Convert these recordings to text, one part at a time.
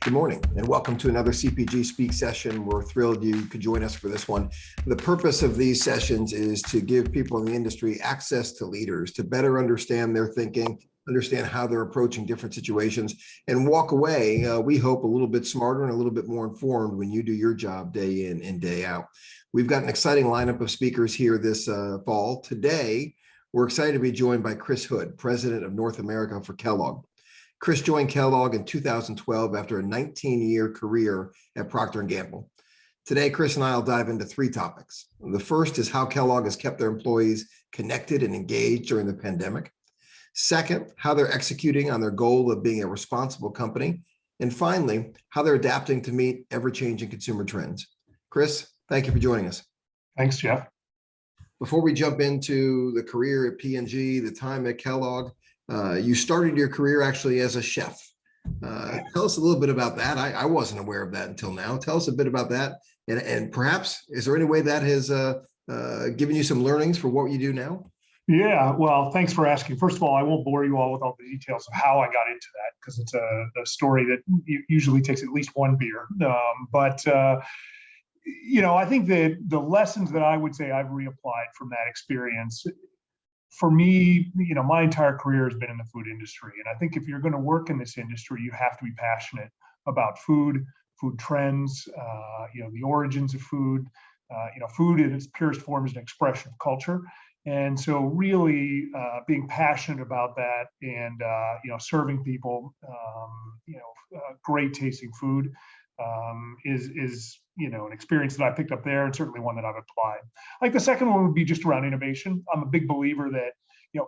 Good morning and welcome to another CPG Speak session. We're thrilled you could join us for this one. The purpose of these sessions is to give people in the industry access to leaders, to better understand their thinking, understand how they're approaching different situations, and walk away, we hope, a little bit smarter and a little bit more informed when you do your job day in and day out. We've got an exciting lineup of speakers here this fall. Today, we're excited to be joined by Chris Hood, President of North America for Kellogg. Chris joined Kellogg in 2012 after a 19-year career at Procter & Gamble. Today, Chris and I will dive into three topics. The first is how Kellogg has kept their employees connected and engaged during the pandemic. Second, how they're executing on their goal of being a responsible company. And finally, how they're adapting to meet ever-changing consumer trends. Chris, thank you for joining us. Thanks, Jeff. Before we jump into the career at P&G, the time at Kellogg, you started your career actually as a chef. Tell us a little bit about that. I wasn't aware of that until now. Tell us a bit about that. And perhaps, is there any way that has given you some learnings for what you do now? Yeah, well, thanks for asking. First of all, I won't bore you all with all the details of how I got into that, because it's a story that usually takes at least one beer. I think that the lessons that I would say I've reapplied from that experience, for me, my entire career has been in the food industry. And I think if you're going to work in this industry, you have to be passionate about food trends, the origins of food. Food in its purest form is an expression of culture. And so really being passionate about that and, serving people, great tasting food is an experience that I picked up there, and certainly one that I've applied. Like the second one would be just around innovation. I'm a big believer that,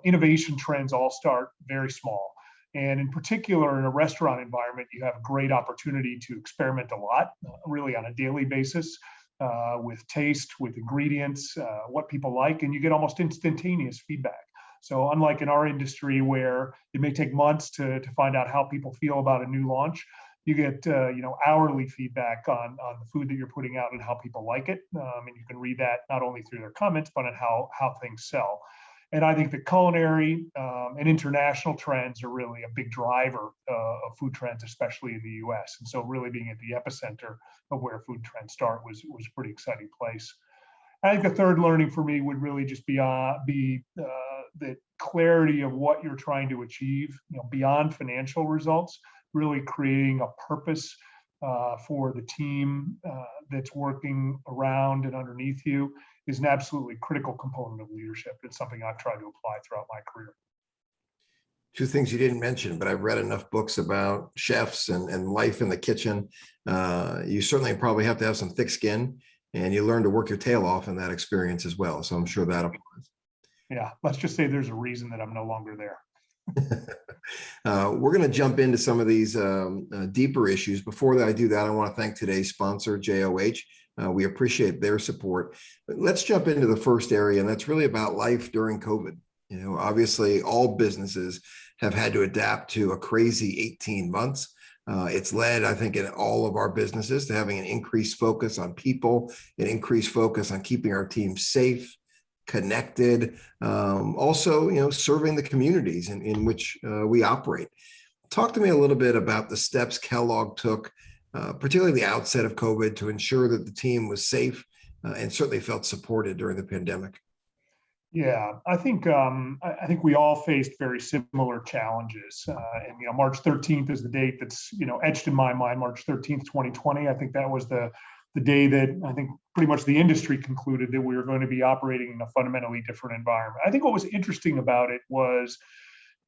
innovation trends all start very small. And in particular, in a restaurant environment, you have a great opportunity to experiment a lot, really on a daily basis, with taste, with ingredients, what people like, and you get almost instantaneous feedback. So unlike in our industry where it may take months to find out how people feel about a new launch, you get hourly feedback on the food that you're putting out and how people like it, and you can read that not only through their comments but on how things sell. And I think the culinary and international trends are really a big driver of food trends, especially in the U.S. And so really being at the epicenter of where food trends start was a pretty exciting place. I think the third learning for me would really just be the clarity of what you're trying to achieve, beyond financial results, really creating a purpose for the team that's working around and underneath you is an absolutely critical component of leadership. It's something I've tried to apply throughout my career. Two things you didn't mention, but I've read enough books about chefs and life in the kitchen. You certainly probably have to have some thick skin, and you learn to work your tail off in that experience as well. So I'm sure that applies. Yeah, let's just say there's a reason that I'm no longer there. We're going to jump into some of these deeper issues. Before I do that, I want to thank today's sponsor, JOH. We appreciate their support. But let's jump into the first area, and that's really about life during COVID. Obviously, all businesses have had to adapt to a crazy 18 months. It's led, I think, in all of our businesses to having an increased focus on people, an increased focus on keeping our team safe, connected, also, serving the communities in which we operate. Talk to me a little bit about the steps Kellogg took, particularly the outset of COVID, to ensure that the team was safe and certainly felt supported during the pandemic. Yeah, I think we all faced very similar challenges. And March 13th is the date that's etched in my mind. March 13th, 2020. I think that was the day that I think pretty much the industry concluded that we were going to be operating in a fundamentally different environment. I think what was interesting about it was,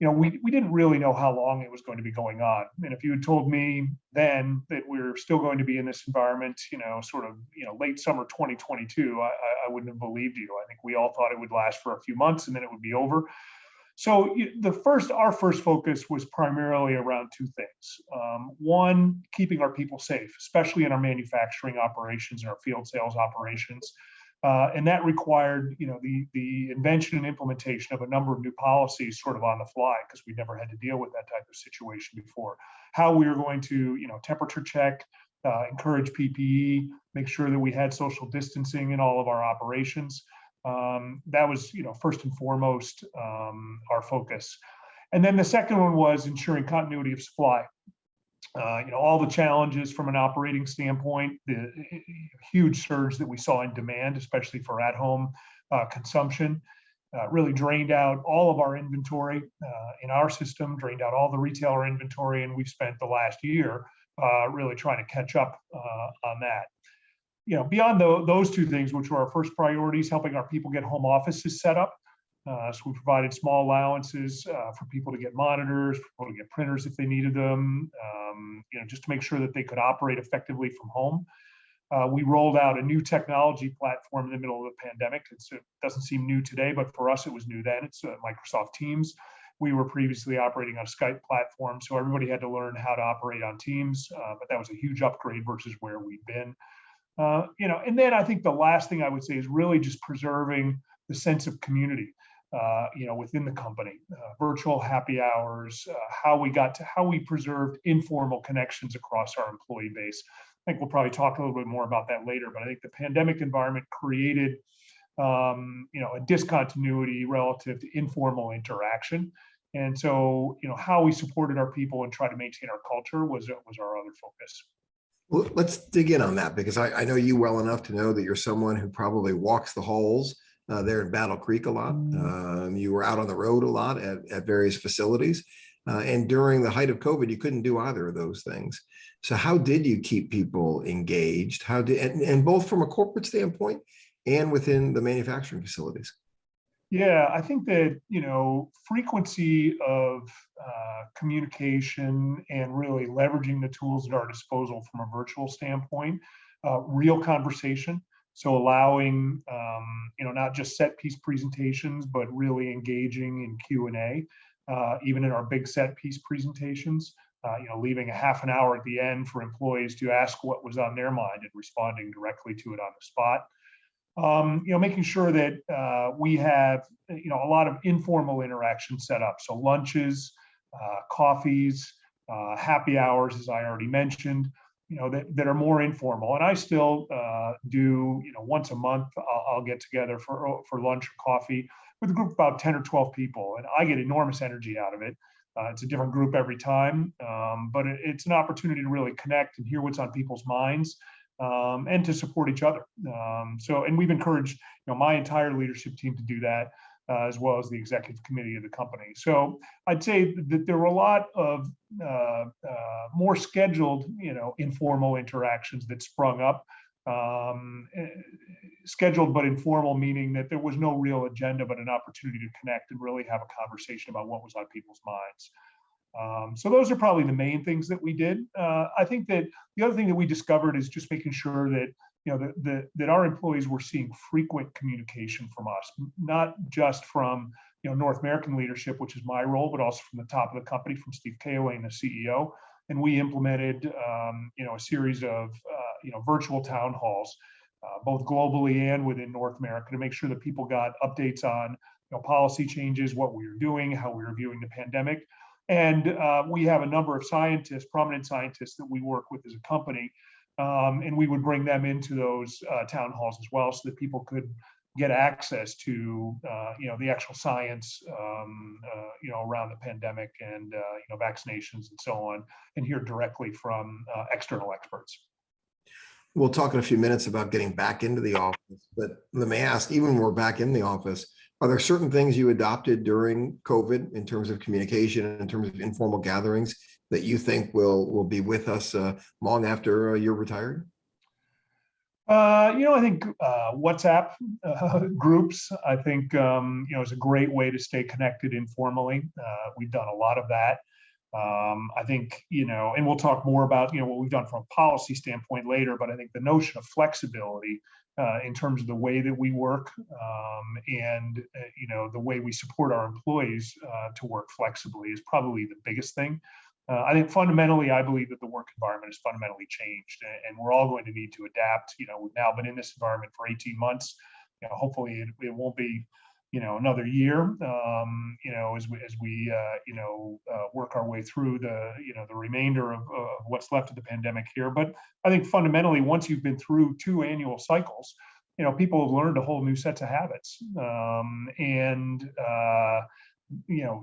we didn't really know how long it was going to be going on. And if you had told me then that we're still going to be in this environment, late summer 2022, I wouldn't have believed you. I think we all thought it would last for a few months and then it would be over. So our first focus was primarily around two things. One, keeping our people safe, especially in our manufacturing operations and our field sales operations. And that required, the invention and implementation of a number of new policies sort of on the fly, because we never had to deal with that type of situation before. How we were going to, temperature check, encourage PPE, make sure that we had social distancing in all of our operations. That was, first and foremost, our focus. And then the second one was ensuring continuity of supply. All the challenges from an operating standpoint, the huge surge that we saw in demand, especially for at-home consumption, really drained out all of our inventory in our system, drained out all the retailer inventory, and we've spent the last year really trying to catch up on that. Beyond those two things, which were our first priorities, helping our people get home offices set up. So we provided small allowances for people to get monitors, for people to get printers if they needed them, just to make sure that they could operate effectively from home. We rolled out a new technology platform in the middle of the pandemic. It doesn't seem new today, but for us, it was new then. It's Microsoft Teams. We were previously operating on a Skype platform, so everybody had to learn how to operate on Teams, but that was a huge upgrade versus where we've been. And then I think the last thing I would say is really just preserving the sense of community, within the company, virtual happy hours, how we preserved informal connections across our employee base. I think we'll probably talk a little bit more about that later, but I think the pandemic environment created, a discontinuity relative to informal interaction. And so, how we supported our people and tried to maintain our culture was our other focus. Well, let's dig in on that, because I know you well enough to know that you're someone who probably walks the halls there in Battle Creek a lot. You were out on the road a lot at various facilities. And during the height of COVID, you couldn't do either of those things. So how did you keep people engaged? And both from a corporate standpoint and within the manufacturing facilities? Yeah, I think that, frequency of communication and really leveraging the tools at our disposal from a virtual standpoint, real conversation. So allowing, not just set piece presentations, but really engaging in Q&A, even in our big set piece presentations, leaving a half an hour at the end for employees to ask what was on their mind and responding directly to it on the spot. Making sure that we have, a lot of informal interaction set up. So lunches, coffees, happy hours, as I already mentioned, that are more informal. And I still do, once a month, I'll get together for lunch or coffee with a group of about 10 or 12 people. And I get enormous energy out of it. It's a different group every time, but it's an opportunity to really connect and hear what's on people's minds. And to support each other. And we've encouraged, my entire leadership team to do that, as well as the executive committee of the company. So I'd say that there were a lot of more scheduled, informal interactions that sprung up. Scheduled but informal, meaning that there was no real agenda, but an opportunity to connect and really have a conversation about what was on people's minds. So those are probably the main things that we did. I think that the other thing that we discovered is just making sure that, that our employees were seeing frequent communication from us, not just from, North American leadership, which is my role, but also from the top of the company, from Steve Kaoway, the CEO. And we implemented, a series of, virtual town halls, both globally and within North America, to make sure that people got updates on, policy changes, what we were doing, how we were viewing the pandemic. And we have a number of scientists, prominent scientists that we work with as a company, and we would bring them into those town halls as well, so that people could get access to, the actual science, around the pandemic and, vaccinations and so on, and hear directly from external experts. We'll talk in a few minutes about getting back into the office, but let me ask, even when we're back in the office, are there certain things you adopted during COVID in terms of communication, in terms of informal gatherings, that you think will be with us long after you're retired? I think WhatsApp groups, I think, is a great way to stay connected informally. We've done a lot of that. I think, and we'll talk more about, what we've done from a policy standpoint later, but I think the notion of flexibility in terms of the way that we work and, the way we support our employees to work flexibly is probably the biggest thing. I think fundamentally, I believe that the work environment has fundamentally changed, and we're all going to need to adapt. We've now been in this environment for 18 months. Hopefully it won't be, another year, as we work our way through the remainder of what's left of the pandemic here. But I think fundamentally, once you've been through 2 annual cycles, people have learned a whole new sets of habits.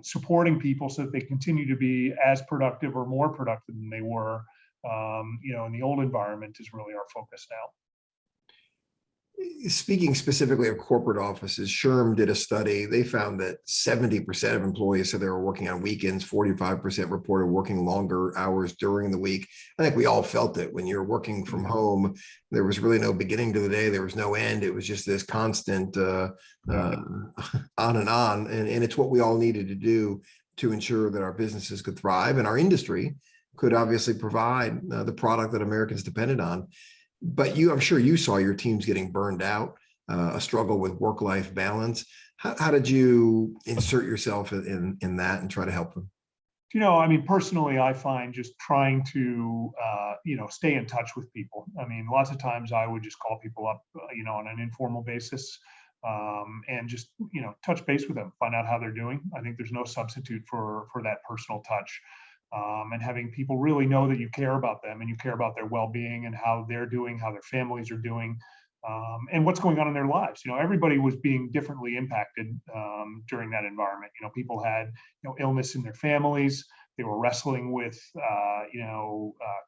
supporting people so that they continue to be as productive or more productive than they were, in the old environment is really our focus now. Speaking specifically of corporate offices, SHRM did a study. They found that 70% of employees said they were working on weekends, 45% reported working longer hours during the week. I think we all felt it when you're working from home. There was really no beginning to the day. There was no end. It was just this constant on and on. And it's what we all needed to do to ensure that our businesses could thrive and our industry could obviously provide the product that Americans depended on. But I'm sure you saw your teams getting burned out, a struggle with work-life balance. How did you insert yourself in that and try to help them? Personally, I find just trying to, stay in touch with people. Lots of times I would just call people up, on an informal basis, and just, touch base with them, find out how they're doing. I think there's no substitute for that personal touch. And having people really know that you care about them and you care about their well-being and how they're doing, how their families are doing, and what's going on in their lives. Everybody was being differently impacted during that environment. People had illness in their families. They were wrestling with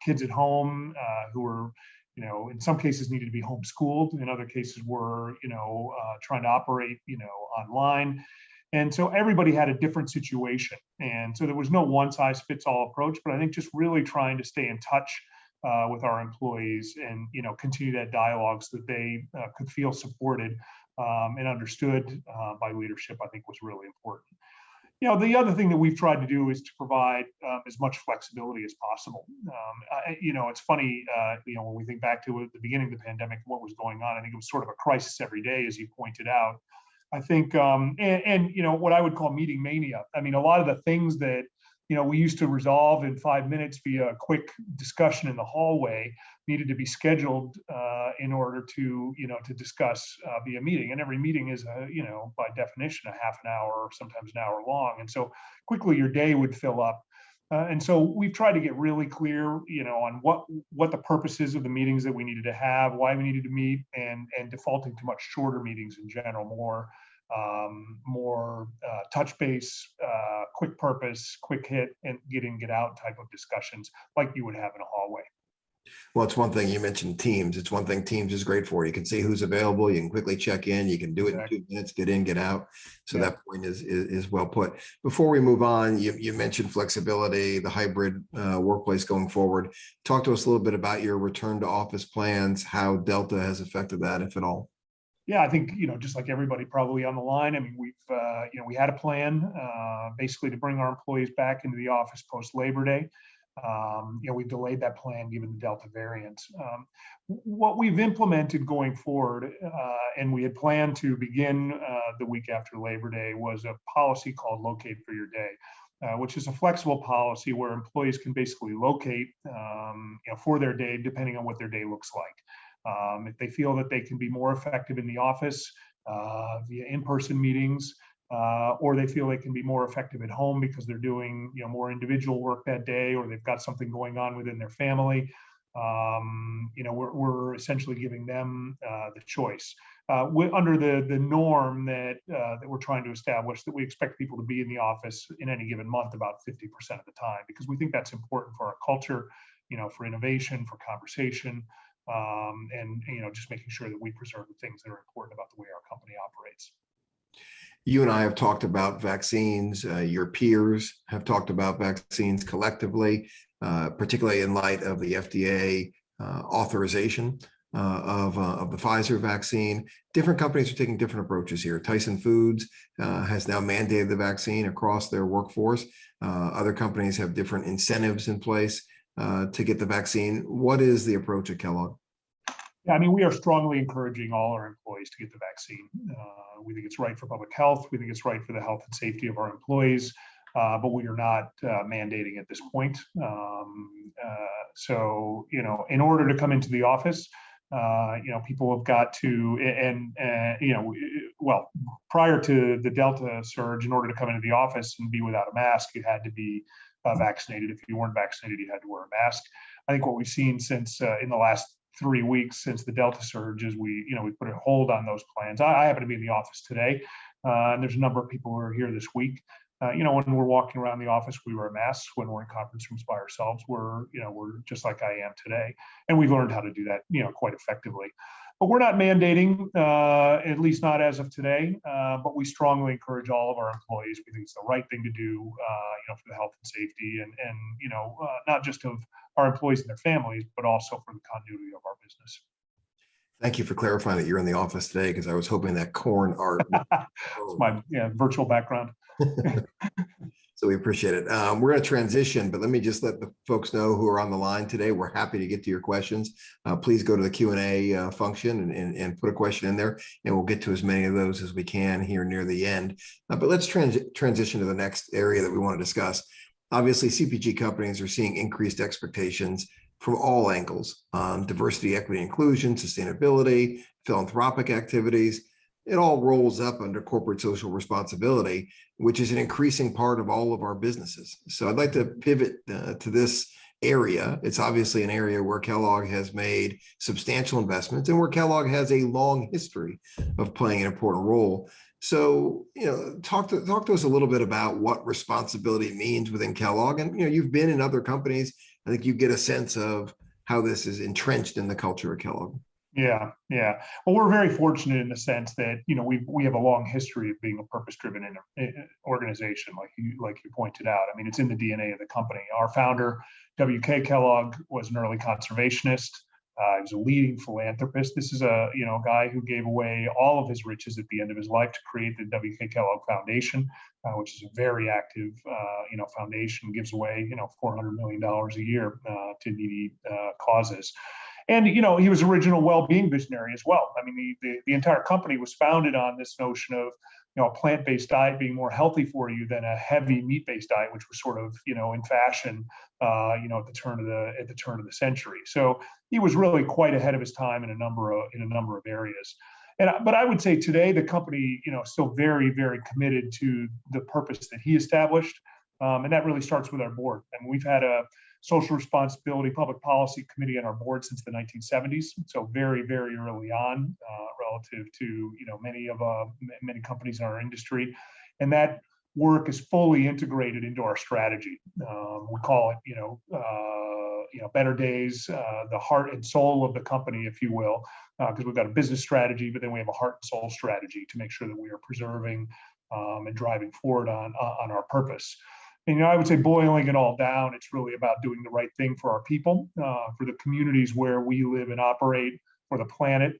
kids at home who were in some cases needed to be homeschooled. In other cases were trying to operate online. And so everybody had a different situation. And so there was no one size fits all approach, but I think just really trying to stay in touch with our employees and, continue that dialogue so that they could feel supported and understood by leadership, I think was really important. The other thing that we've tried to do is to provide as much flexibility as possible. It's funny, when we think back to the beginning of the pandemic, what was going on, I think it was sort of a crisis every day, as you pointed out. I think, what I would call meeting mania. A lot of the things that, we used to resolve in 5 minutes via a quick discussion in the hallway needed to be scheduled in order to discuss via meeting. And every meeting is, by definition, a half an hour or sometimes an hour long. And so quickly your day would fill up. And so we've tried to get really clear, on what the purposes of the meetings that we needed to have, why we needed to meet, and defaulting to much shorter meetings in general, more touch base, quick purpose, quick hit, and get out type of discussions like you would have in a hallway. Well, it's one thing you mentioned Teams. It's one thing Teams is great for. You can see who's available. You can quickly check in. You can do it in 2 minutes, get in, get out. So that point is well put. Before we move on, you mentioned flexibility, the hybrid workplace going forward. Talk to us a little bit about your return to office plans, how Delta has affected that, if at all. Yeah, I think, just like everybody probably on the line, we had a plan basically to bring our employees back into the office post Labor Day. We delayed that plan given the Delta variant. What we've implemented going forward, and we had planned to begin the week after Labor Day, was a policy called Locate for Your Day, which is a flexible policy where employees can basically locate for their day, depending on what their day looks like. If they feel that they can be more effective in the office via in-person meetings, or they feel they can be more effective at home because they're doing more individual work that day, or they've got something going on within their family, we're essentially giving them the choice. Under the norm that we're trying to establish, that we expect people to be in the office in any given month about 50% of the time, because we think that's important for our culture, for innovation, for conversation, and just making sure that we preserve the things that are important about the way our company operates. You and I have talked about vaccines. Your peers have talked about vaccines collectively, particularly in light of the FDA authorization of the Pfizer vaccine. Different companies are taking different approaches here. Tyson Foods has now mandated the vaccine across their workforce. Other companies have different incentives in place to get the vaccine. What is the approach at Kellogg? Yeah, we are strongly encouraging all our employees to get the vaccine. We think it's right for public health. We think it's right for the health and safety of our employees, but we are not mandating at this point. So, in order to come into the office, people have got to, prior to the Delta surge, in order to come into the office and be without a mask, you had to be vaccinated. If you weren't vaccinated, you had to wear a mask. I think what we've seen since in the last 3 weeks since the Delta surge is we put a hold on those plans. I happen to be in the office today, and there's a number of people who are here this week. When we're walking around the office, we wear masks. When we're in conference rooms by ourselves, we're just like I am today. And we've learned how to do that, quite effectively. But we're not mandating, at least not as of today, but we strongly encourage all of our employees. We think it's the right thing to do, for the health and safety and not just of our employees and their families, but also for the continuity of our business. Thank you for clarifying that you're in the office today, because I was hoping that corn art. It's my virtual background. So we appreciate it. We're going to transition, but let me just let the folks know who are on the line today. We're happy to get to your questions. Please go to the Q&A function and put a question in there, and we'll get to as many of those as we can here near the end. But let's transition to the next area that we want to discuss. Obviously, CPG companies are seeing increased expectations from all angles: diversity, equity, inclusion, sustainability, philanthropic activities. It all rolls up under corporate social responsibility, which is an increasing part of all of our businesses. So I'd like to pivot to this area. It's obviously an area where Kellogg has made substantial investments and where Kellogg has a long history of playing an important role. So, talk to us a little bit about what responsibility means within Kellogg. And, you've been in other companies. I think you get a sense of how this is entrenched in the culture of Kellogg. Yeah. Well, we're very fortunate in the sense that we have a long history of being a purpose-driven organization, like you pointed out. I mean, it's in the DNA of the company. Our founder, W.K. Kellogg, was an early conservationist. He was a leading philanthropist. This is a guy who gave away all of his riches at the end of his life to create the W.K. Kellogg Foundation, which is a very active foundation. Gives away $400 million a year to needy causes. And he was original well-being visionary as well. I mean, the entire company was founded on this notion of a plant-based diet being more healthy for you than a heavy meat-based diet, which was sort of in fashion at the turn of the century. So he was really quite ahead of his time in a number of areas. But I would say today the company is still very, very committed to the purpose that he established, and that really starts with our board. And we've had a social responsibility public policy committee on our board since the 1970s. So very, very early on, relative to many companies in our industry, and that work is fully integrated into our strategy. We call it Better Days, the heart and soul of the company, if you will, because we've got a business strategy, but then we have a heart and soul strategy to make sure that we are preserving and driving forward on our purpose. And I would say, boiling it all down, it's really about doing the right thing for our people, for the communities where we live and operate, for the planet,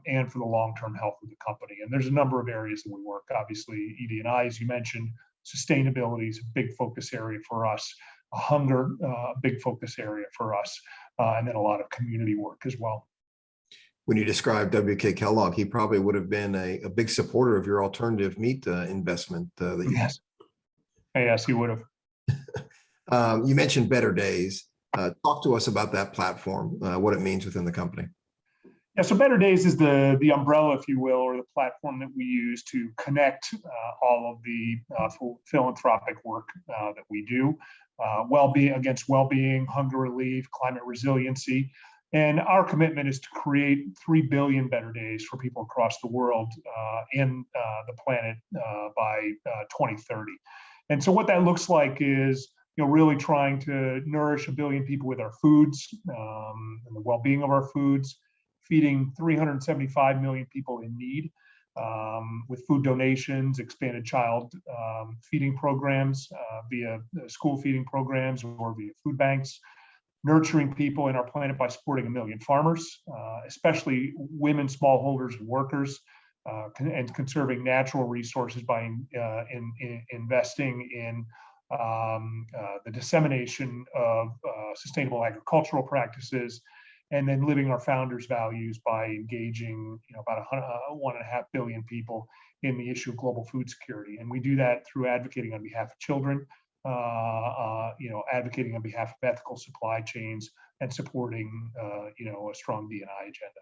and for the long-term health of the company. And there's a number of areas that we work. Obviously, ED&I, as you mentioned, sustainability is a big focus area for us. Hunger, a big focus area for us, and then a lot of community work as well. When you describe W.K. Kellogg, he probably would have been a big supporter of your alternative meat investment. Yes, he would have. You mentioned Better Days. Talk to us about that platform, what it means within the company. Yeah, so Better Days is the umbrella, if you will, or the platform that we use to connect all of the philanthropic work that we do, well-being, hunger relief, climate resiliency. And our commitment is to create 3 billion better days for people across the world and the planet by 2030. And so what that looks like is really trying to nourish 1 billion people with our foods and the well-being of our foods, feeding 375 million people in need with food donations, expanded child feeding programs via school feeding programs or via food banks, nurturing people in our planet by supporting 1 million farmers, especially women, smallholders, and workers, and conserving natural resources by investing in the dissemination of sustainable agricultural practices, and then living our founders' values by engaging about 1.5 billion people in the issue of global food security. And we do that through advocating on behalf of children, advocating on behalf of ethical supply chains, and supporting a strong D&I agenda.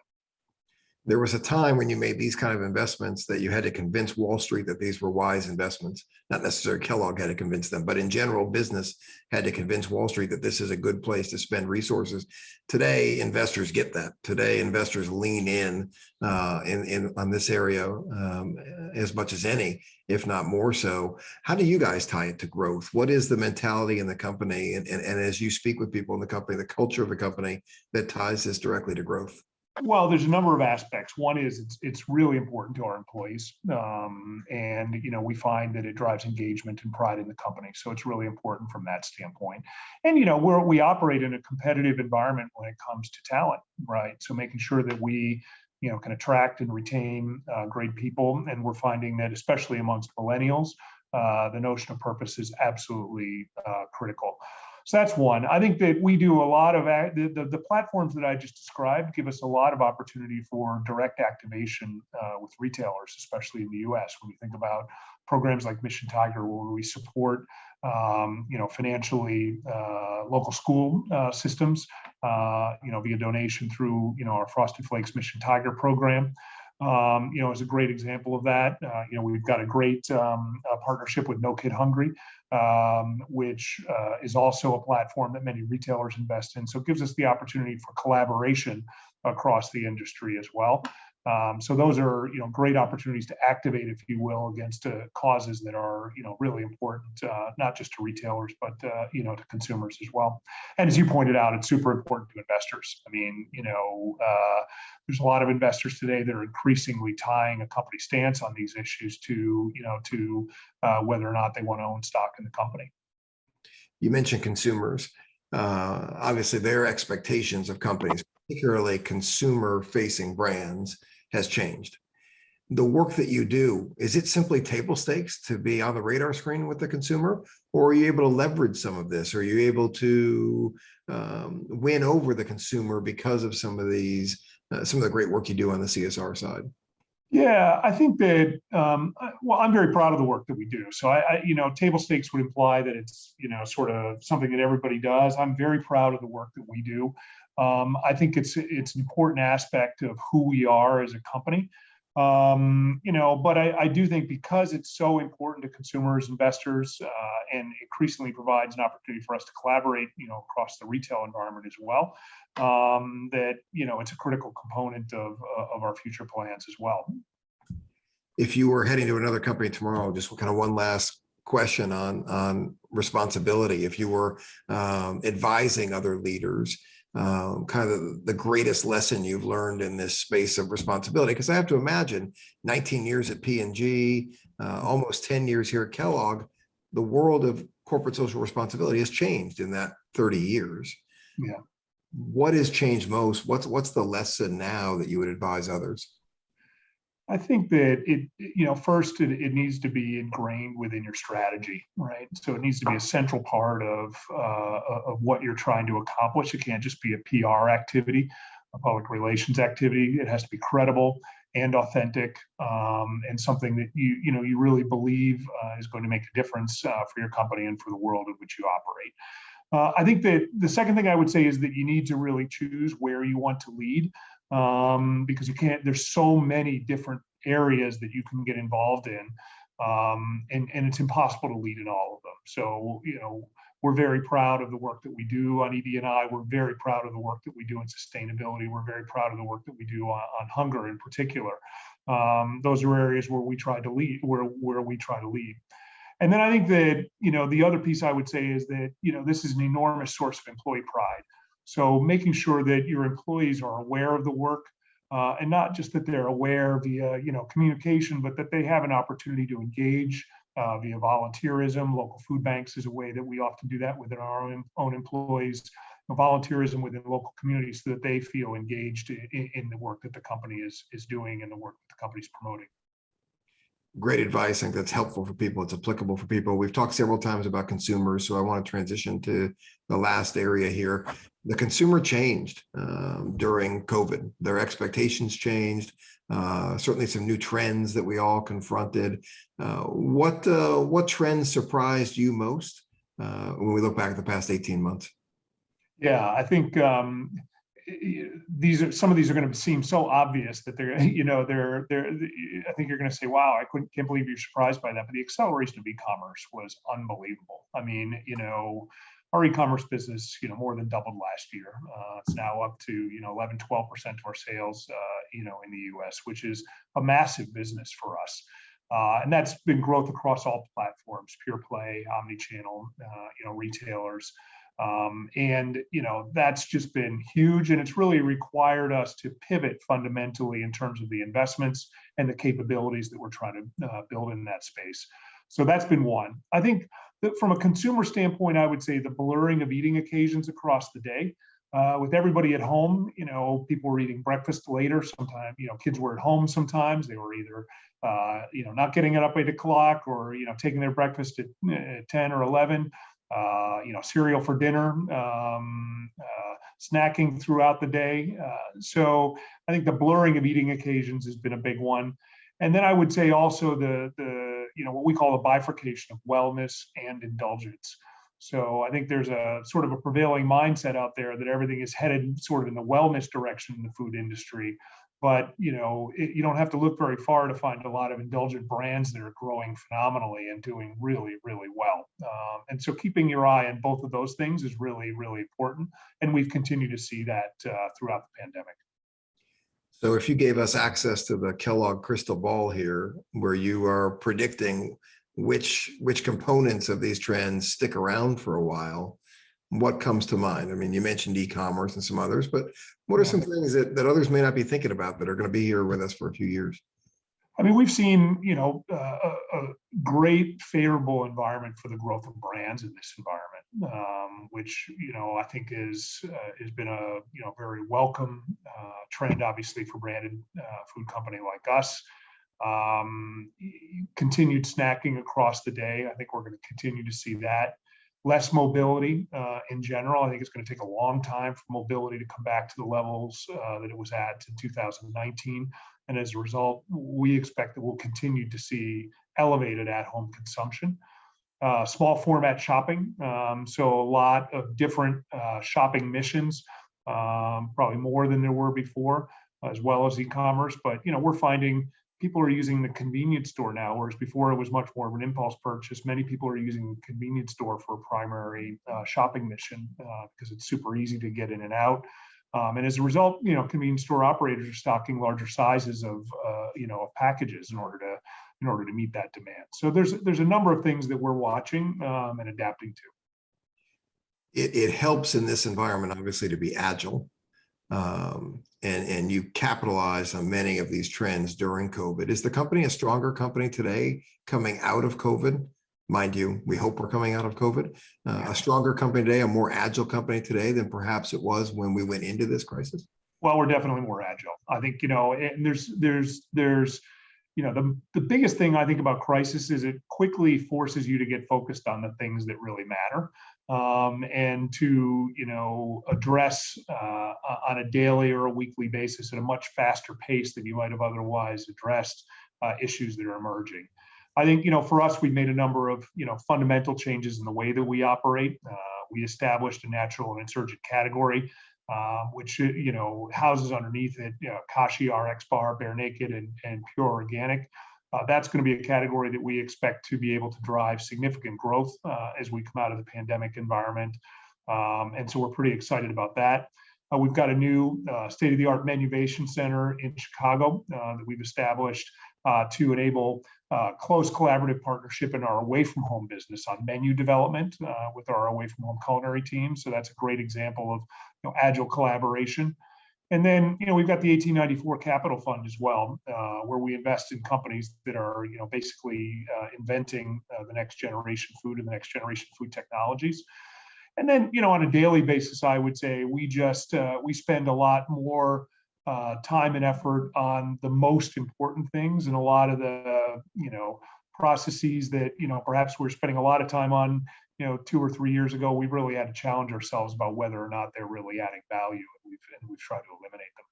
There was a time when you made these kind of investments that you had to convince Wall Street that these were wise investments. Not necessarily Kellogg had to convince them, but in general, business had to convince Wall Street that this is a good place to spend resources. Today, investors get that. Today, investors lean in on this area as much as any, if not more so. How do you guys tie it to growth? What is the mentality in the company? And as you speak with people in the company, the culture of the company that ties this directly to growth? Well, there's a number of aspects. One is it's really important to our employees, and we find that it drives engagement and pride in the company. So it's really important from that standpoint. And we operate in a competitive environment when it comes to talent, right? So making sure that we can attract and retain great people, and we're finding that especially amongst millennials, the notion of purpose is absolutely critical. So that's one. I think that we do a lot of the platforms that I just described give us a lot of opportunity for direct activation with retailers, especially in the U.S. When you think about programs like Mission Tiger, where we support financially local school systems, via donation through our Frosted Flakes Mission Tiger program. Is a great example of that. We've got a great partnership with No Kid Hungry, which is also a platform that many retailers invest in. So it gives us the opportunity for collaboration across the industry as well. So those are great opportunities to activate, if you will, against causes that are really important, not just to retailers, but to consumers as well. And as you pointed out, it's super important to investors. I mean, there's a lot of investors today that are increasingly tying a company stance on these issues to whether or not they want to own stock in the company. You mentioned consumers. Obviously, their expectations of companies, particularly consumer-facing brands, has changed. The work that you do, is it simply table stakes to be on the radar screen with the consumer, or are you able to leverage some of this? Are you able to win over the consumer because of some of the great work you do on the CSR side? Yeah, I think that, I'm very proud of the work that we do. So table stakes would imply that it's, sort of something that everybody does. I'm very proud of the work that we do. I think it's an important aspect of who we are as a company. But I do think because it's so important to consumers, investors, and increasingly provides an opportunity for us to collaborate, across the retail environment as well, that, it's a critical component of our future plans as well. If you were heading to another company tomorrow, just kind of one last question on responsibility. If you were advising other leaders, kind of the greatest lesson you've learned in this space of responsibility, because I have to imagine 19 years at P&G, almost 10 years here at Kellogg, the world of corporate social responsibility has changed in that 30 years. Yeah. What has changed most? What's the lesson now that you would advise others? I think that first it needs to be ingrained within your strategy, right? So it needs to be a central part of what you're trying to accomplish. It can't just be a PR activity, a public relations activity. It has to be credible and authentic, and something that you really believe is going to make a difference for your company and for the world in which you operate. I think that the second thing I would say is that you need to really choose where you want to lead, because there's so many different areas that you can get involved in, and it's impossible to lead in all of them. So, we're very proud of the work that we do on ED&I. We're very proud of the work that we do in sustainability. We're very proud of the work that we do on hunger in particular. Those are areas where we try to lead, where we try to lead. And then I think that, the other piece I would say is that, this is an enormous source of employee pride. So making sure that your employees are aware of the work, and not just that they're aware via, communication, but that they have an opportunity to engage via volunteerism. Local food banks is a way that we often do that within our own employees. Volunteerism within local communities so that they feel engaged in the work that the company is doing and the work that the company is promoting. Great advice. I think that's helpful for people. It's applicable for people. We've talked several times about consumers, so I want to transition to the last area here. The consumer changed during COVID. Their expectations changed. Certainly some new trends that we all confronted. What trends surprised you most when we look back at the past 18 months? Yeah, I think some of these are going to seem so obvious that they're, I think you're going to say, wow, can't believe you're surprised by that. But the acceleration of e-commerce was unbelievable. I mean, our e-commerce business, more than doubled last year. It's now up to, 11, 12% of our sales, in the US, which is a massive business for us. And that's been growth across all platforms, pure play, omni-channel, retailers. And that's just been huge, and it's really required us to pivot fundamentally in terms of the investments and the capabilities that we're trying to build in that space. So that's been one. I think that from a consumer standpoint, I would say the blurring of eating occasions across the day. With everybody at home, people were eating breakfast later. Sometimes, kids were at home. Sometimes they were either, not getting it up at 8 o'clock, or taking their breakfast at 10 or 11. Cereal for dinner, snacking throughout the day. So I think the blurring of eating occasions has been a big one. And then I would say also the what we call the bifurcation of wellness and indulgence. So I think there's a sort of a prevailing mindset out there that everything is headed sort of in the wellness direction in the food industry. But you don't have to look very far to find a lot of indulgent brands that are growing phenomenally and doing really, really well. And so keeping your eye on both of those things is really, really important. And we've continued to see that throughout the pandemic. So if you gave us access to the Kellogg crystal ball here, where you are predicting which components of these trends stick around for a while, what comes to mind? I mean, you mentioned e-commerce and some others, but what are some things that others may not be thinking about that are going to be here with us for a few years? I mean, we've seen, a great favorable environment for the growth of brands in this environment, which, I think has been a, very welcome trend, obviously, for branded food company like us. Continued snacking across the day. I think we're going to continue to see that. Less mobility in general. I think it's going to take a long time for mobility to come back to the levels that it was at in 2019. And as a result, we expect that we'll continue to see elevated at-home consumption. Small format shopping. So a lot of different shopping missions, probably more than there were before, as well as e-commerce. But, we're finding people are using the convenience store now, whereas before it was much more of an impulse purchase. Many people are using the convenience store for a primary shopping mission because it's super easy to get in and out. And as a result, convenience store operators are stocking larger sizes of packages in order to meet that demand. So there's a number of things that we're watching and adapting to. It helps in this environment, obviously, to be agile. And you capitalize on many of these trends during COVID. Is the company a stronger company today coming out of COVID? Mind you, we hope we're coming out of COVID. A stronger company today, a more agile company today than perhaps it was when we went into this crisis? Well, we're definitely more agile. I think, and there's the biggest thing I think about crisis is it quickly forces you to get focused on the things that really matter. And to address on a daily or a weekly basis at a much faster pace than you might have otherwise addressed issues that are emerging. I think, for us, we made a number of, fundamental changes in the way that we operate. We established a natural and insurgent category, which, houses underneath it, Kashi, RX Bar, Bare Naked, and Pure Organic. That's going to be a category that we expect to be able to drive significant growth as we come out of the pandemic environment. And so we're pretty excited about that. We've got a new state-of-the-art manuvation center in Chicago that we've established to enable close collaborative partnership in our away-from-home business on menu development with our away-from-home culinary team. So that's a great example of agile collaboration. And then, we've got the 1894 Capital Fund as well, where we invest in companies that are, basically inventing the next generation food and the next generation food technologies. And then, on a daily basis, I would say we spend a lot more time and effort on the most important things, and a lot of the, processes that, perhaps we're spending a lot of time on, 2 or 3 years ago, we really had to challenge ourselves about whether or not they're really adding value, and we've tried to eliminate them.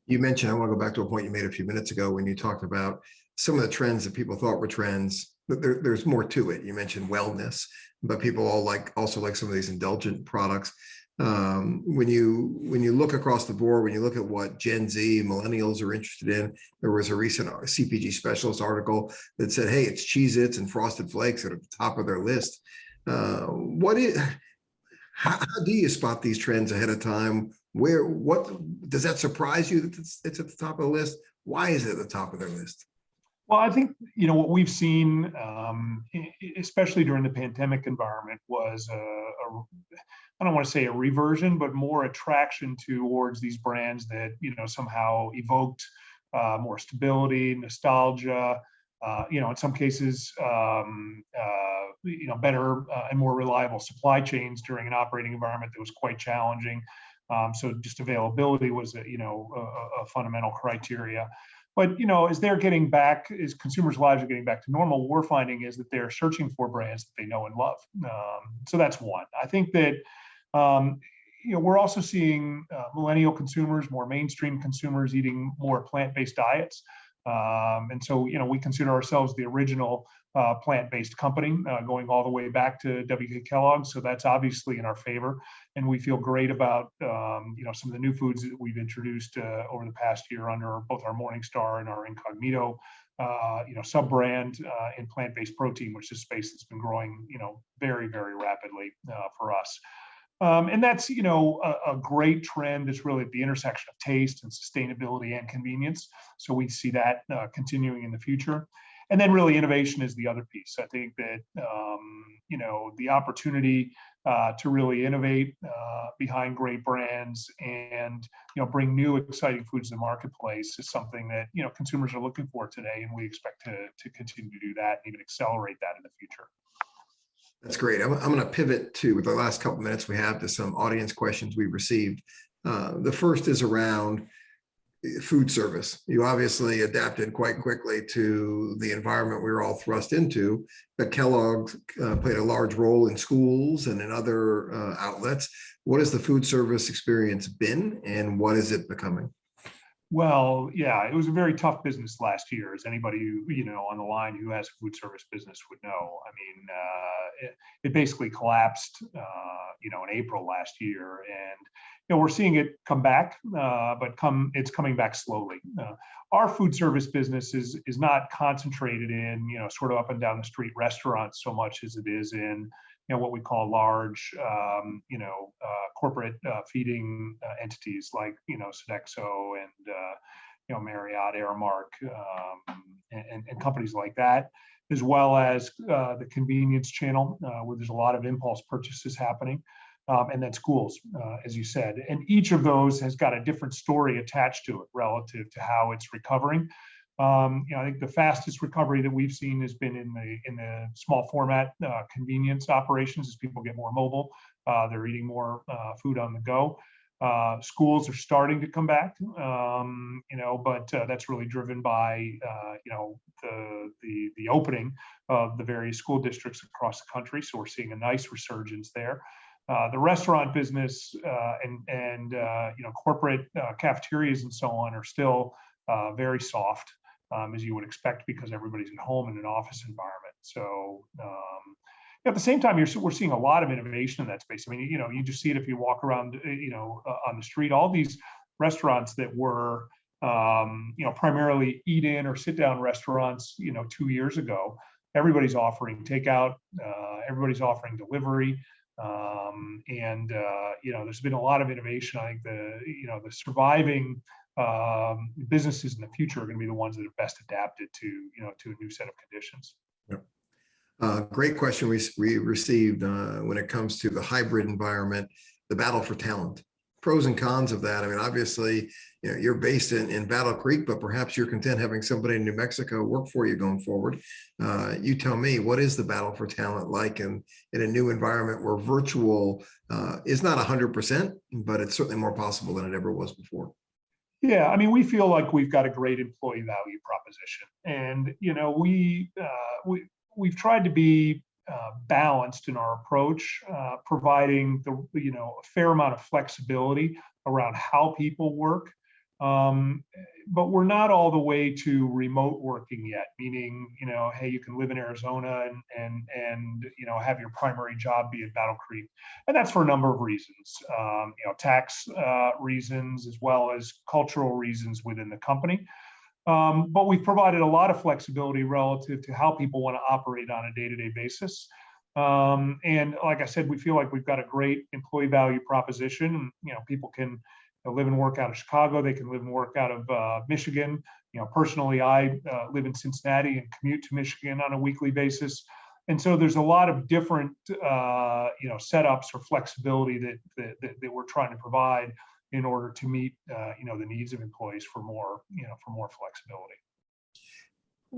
You mentioned, I want to go back to a point you made a few minutes ago when you talked about some of the trends that people thought were trends, but there's more to it. You mentioned wellness, but people also like some of these indulgent products. When you look across the board, when you look at what Gen Z, millennials are interested in, there was a recent CPG specialist article that said, "Hey, it's Cheez-Its and Frosted Flakes at the top of their list." How do you spot these trends ahead of time? What does that surprise you that it's at the top of the list? Why is it at the top of their list? Well, I think, what we've seen, especially during the pandemic environment, was I don't want to say a reversion, but more attraction towards these brands that, somehow evoked more stability, nostalgia, in some cases, better and more reliable supply chains during an operating environment that was quite challenging. So just availability was, a fundamental criteria. But as they're getting back, as consumers' lives are getting back to normal, what we're finding is that they're searching for brands that they know and love. So that's one. I think that we're also seeing millennial consumers, more mainstream consumers, eating more plant-based diets. And so, we consider ourselves the original plant-based company, going all the way back to WK Kellogg. So that's obviously in our favor. And we feel great about, some of the new foods that we've introduced over the past year under both our Morningstar and our Incognito, sub-brand in plant-based protein, which is a space that's been growing, very, very rapidly for us. And that's, a great trend that's really at the intersection of taste and sustainability and convenience. So we see that continuing in the future. And then really innovation is the other piece. I think that, the opportunity to really innovate behind great brands and, bring new exciting foods to the marketplace is something that, consumers are looking for today. And we expect to continue to do that and even accelerate that in the future. That's great. I'm going to pivot to, with the last couple minutes we have, to some audience questions we received. The first is around food service. You obviously adapted quite quickly to the environment we were all thrust into, but Kellogg played a large role in schools and in other outlets. What has the food service experience been, and what is it becoming? Well, yeah, it was a very tough business last year, as anybody who, on the line who has a food service business would know. I mean, it basically collapsed, in April last year, and we're seeing it come back, but it's coming back slowly. Our food service business is not concentrated in, sort of up and down the street restaurants so much as it is in, what we call large, corporate feeding entities like, Sodexo and, Marriott, Aramark, and companies like that, as well as the convenience channel, where there's a lot of impulse purchases happening, and then schools, as you said. And each of those has got a different story attached to it relative to how it's recovering. I think the fastest recovery that we've seen has been in the small format convenience operations as people get more mobile. They're eating more food on the go. Schools are starting to come back, but that's really driven by the opening of the various school districts across the country. So we're seeing a nice resurgence there. The restaurant business and corporate cafeterias and so on are still very soft, as you would expect, because everybody's at home in an office environment. So at the same time, we're seeing a lot of innovation in that space. I mean, you just see it if you walk around, on the street. All these restaurants that were, primarily eat-in or sit-down restaurants, 2 years ago, everybody's offering takeout, everybody's offering delivery. And there's been a lot of innovation. I think the surviving businesses in the future are going to be the ones that are best adapted to a new set of conditions. Yep. Great question we received when it comes to the hybrid environment, the battle for talent, pros and cons of that. I mean, obviously, you're based in Battle Creek, but perhaps you're content having somebody in New Mexico work for you going forward. You tell me, what is the battle for talent like in a new environment where virtual is not 100%, but it's certainly more possible than it ever was before? Yeah, I mean, we feel like we've got a great employee value proposition, and we've tried to be balanced in our approach, providing a fair amount of flexibility around how people work, But we're not all the way to remote working yet, meaning, hey, you can live in Arizona and have your primary job be at Battle Creek. And that's for a number of reasons, tax reasons, as well as cultural reasons within the company. But we've provided a lot of flexibility relative to how people want to operate on a day-to-day basis. And like I said, we feel like we've got a great employee value proposition. People can live and work out of Chicago. They can live and work out of Michigan. Personally, I live in Cincinnati and commute to Michigan on a weekly basis. And so there's a lot of different, setups or flexibility that we're trying to provide in order to meet, the needs of employees for more flexibility.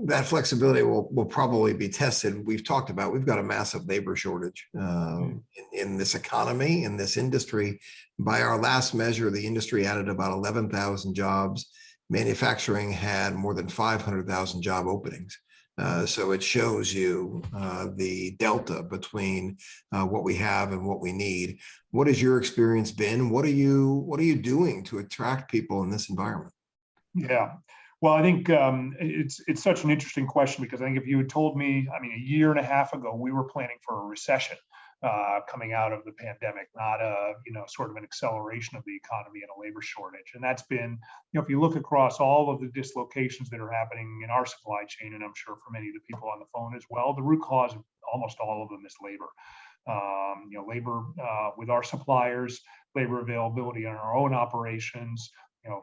That flexibility will probably be tested. We've talked about, we've got a massive labor shortage in this economy, in this industry. By our last measure, the industry added about 11,000 jobs. Manufacturing had more than 500,000 job openings. So it shows you the delta between what we have and what we need. What has your experience been? What are you doing to attract people in this environment? Yeah. Well, I think it's such an interesting question, because I think if you had told me, a year and a half ago, we were planning for a recession coming out of the pandemic, not sort of an acceleration of the economy and a labor shortage. And that's been, if you look across all of the dislocations that are happening in our supply chain, and I'm sure for many of the people on the phone as well, the root cause of almost all of them is labor. Labor with our suppliers, labor availability in our own operations,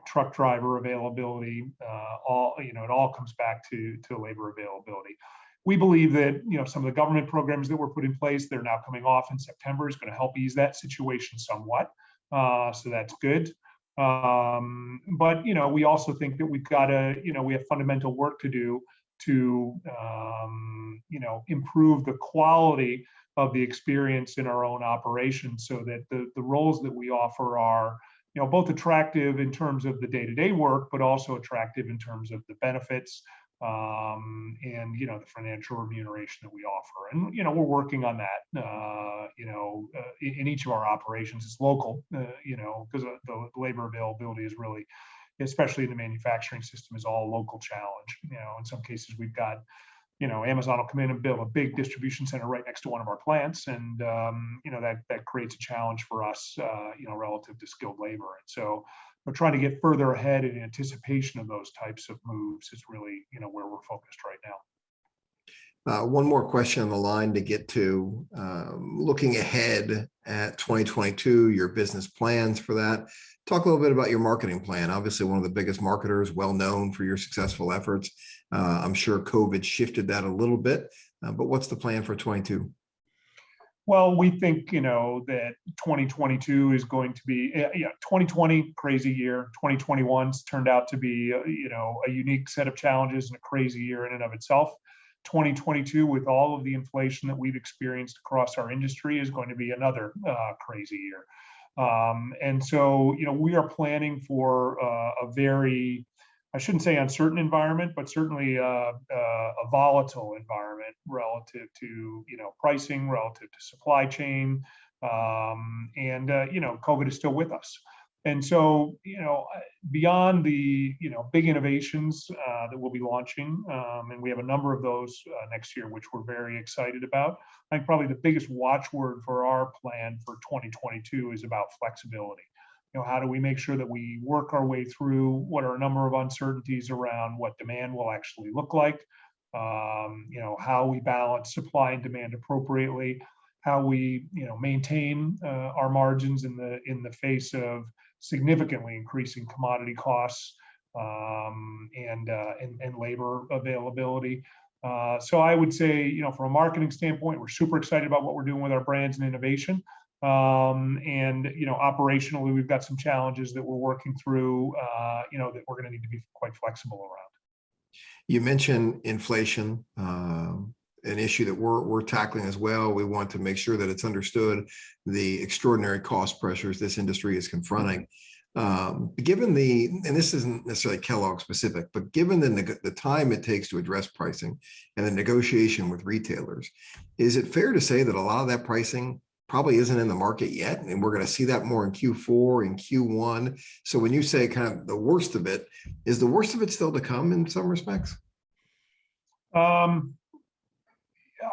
truck driver availability, it all comes back to labor availability. We believe that, some of the government programs that were put in place, they're now coming off in September, is going to help ease that situation somewhat. So that's good. But, we also think that we've got we have fundamental work to do to, improve the quality of the experience in our own operations, so that the roles that we offer are, both attractive in terms of the day-to-day work, but also attractive in terms of the benefits and the financial remuneration that we offer. And we're working on that. In each of our operations, it's local. Because the labor availability is really, especially in the manufacturing system, is all local challenge. In some cases, we've got, Amazon will come in and build a big distribution center right next to one of our plants, and that creates a challenge for us, relative to skilled labor. And so we're trying to get further ahead in anticipation of those types of moves is really, where we're focused right now. One more question on the line to get to. Looking ahead at 2022, your business plans for that. Talk a little bit about your marketing plan. Obviously, one of the biggest marketers, well known for your successful efforts. I'm sure COVID shifted that a little bit, but what's the plan for 22? Well, we think, that 2022 is going to be, 2020, crazy year. 2021's turned out to be, a unique set of challenges and a crazy year in and of itself. 2022, with all of the inflation that we've experienced across our industry, is going to be another crazy year. And so, we are planning for a very, I shouldn't say uncertain environment, but certainly a volatile environment relative to, pricing, relative to supply chain, and COVID is still with us. And so, beyond the, big innovations that we'll be launching, and we have a number of those next year, which we're very excited about. I think probably the biggest watchword for our plan for 2022 is about flexibility. How do we make sure that we work our way through what are a number of uncertainties around what demand will actually look like, how we balance supply and demand appropriately, how we, maintain our margins in the face of significantly increasing commodity costs and labor availability. So I would say, from a marketing standpoint, we're super excited about what we're doing with our brands and innovation. And operationally, we've got some challenges that we're working through, that we're going to need to be quite flexible around. You mentioned inflation, an issue that we're tackling as well. We want to make sure that it's understood the extraordinary cost pressures this industry is confronting. Given and this isn't necessarily Kellogg specific, but given the time it takes to address pricing and the negotiation with retailers, is it fair to say that a lot of that pricing probably isn't in the market yet. And we're going to see that more in Q4 and Q1. So when you say kind of the worst of it, is the worst of it still to come in some respects?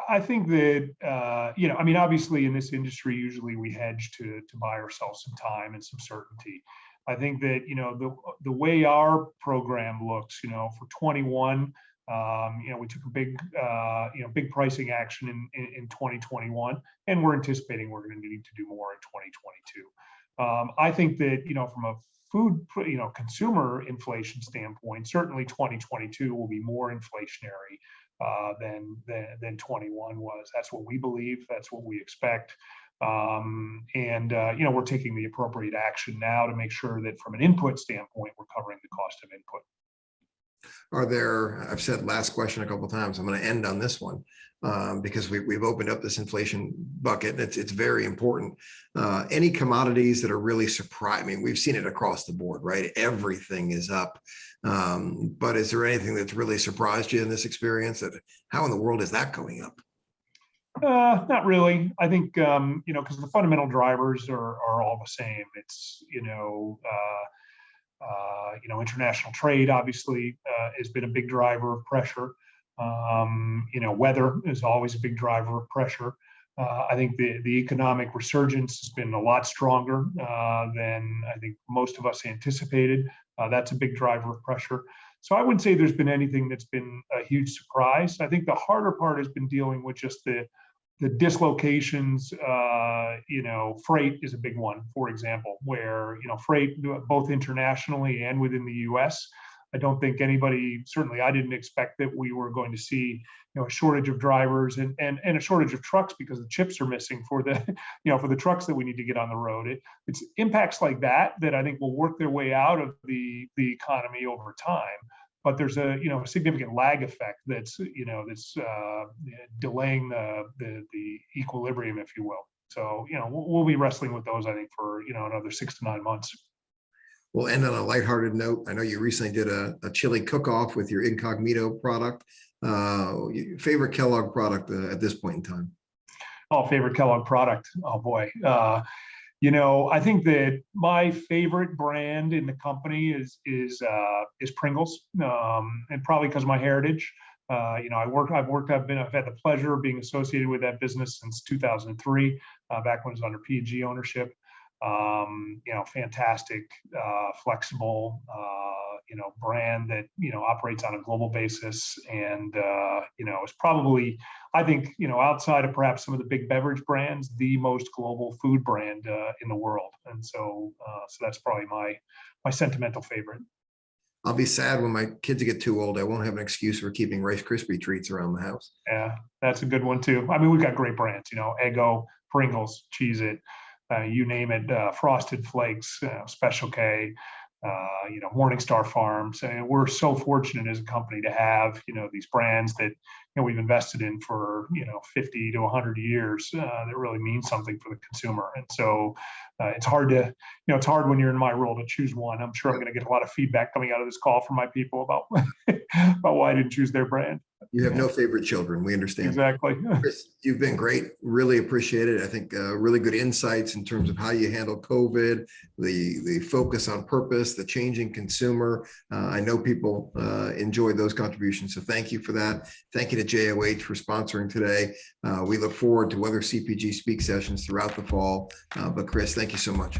I think that, I mean, obviously in this industry, usually we hedge to buy ourselves some time and some certainty. I think that, the way our program looks, for 21, we took a big pricing action in 2021, and we're anticipating we're going to need to do more in 2022. I think that, from a food, consumer inflation standpoint, certainly 2022 will be more inflationary than 21 was. That's what we believe. That's what we expect. We're taking the appropriate action now to make sure that from an input standpoint, we're covering the cost of input. I've said last question a couple of times, I'm going to end on this one because we've opened up this inflation bucket. It's very important. Any commodities that are really surprising? I mean, we've seen it across the board, right? Everything is up. But is there anything that's really surprised you in this experience? How in the world is that going up? Not really. I think, because the fundamental drivers are all the same. It's, international trade obviously has been a big driver of pressure. Weather is always a big driver of pressure. I think the economic resurgence has been a lot stronger than I think most of us anticipated. That's a big driver of pressure. So I wouldn't say there's been anything that's been a huge surprise. I think the harder part has been dealing with just the dislocations. Freight is a big one, for example, where, freight both internationally and within the US, I don't think anybody, certainly I didn't expect that we were going to see, a shortage of drivers and a shortage of trucks because the chips are missing for the, for the trucks that we need to get on the road. It's impacts like that I think will work their way out of the economy over time. But there's a significant lag effect that's delaying the equilibrium, if you will. So we'll be wrestling with those, I think, for another 6 to 9 months. We'll end on a lighthearted note. I know you recently did a chili cook-off with your Incognito product. Favorite Kellogg product at this point in time? Oh, favorite Kellogg product. Oh boy. I think that my favorite brand in the company is Pringles, and probably because of my heritage. I've had the pleasure of being associated with that business since 2003, back when it was under P&G ownership. Fantastic, flexible, brand that operates on a global basis, and is probably, I think, outside of perhaps some of the big beverage brands, the most global food brand in the world. And so that's probably my sentimental favorite. I'll be sad when my kids get too old. I won't have an excuse for keeping Rice Krispie treats around the house. Yeah, that's a good one too. I mean, we've got great brands, Eggo, Pringles, Cheez-It, you name it, Frosted Flakes, Special K, Morningstar Farms. And we're so fortunate as a company to have, these brands that, we've invested in for, 50 to 100 years that really mean something for the consumer. And so it's hard when you're in my role to choose one. I'm sure I'm going to get a lot of feedback coming out of this call from my people about why I didn't choose their brand. You have no favorite children. We understand. Exactly. Chris, you've been great. Really appreciate it. I think really good insights in terms of how you handle COVID, the focus on purpose, the changing consumer. I know people enjoyed those contributions. So thank you for that. Thank you to JOH for sponsoring today. We look forward to other CPG speak sessions throughout the fall. But Chris, thank you so much.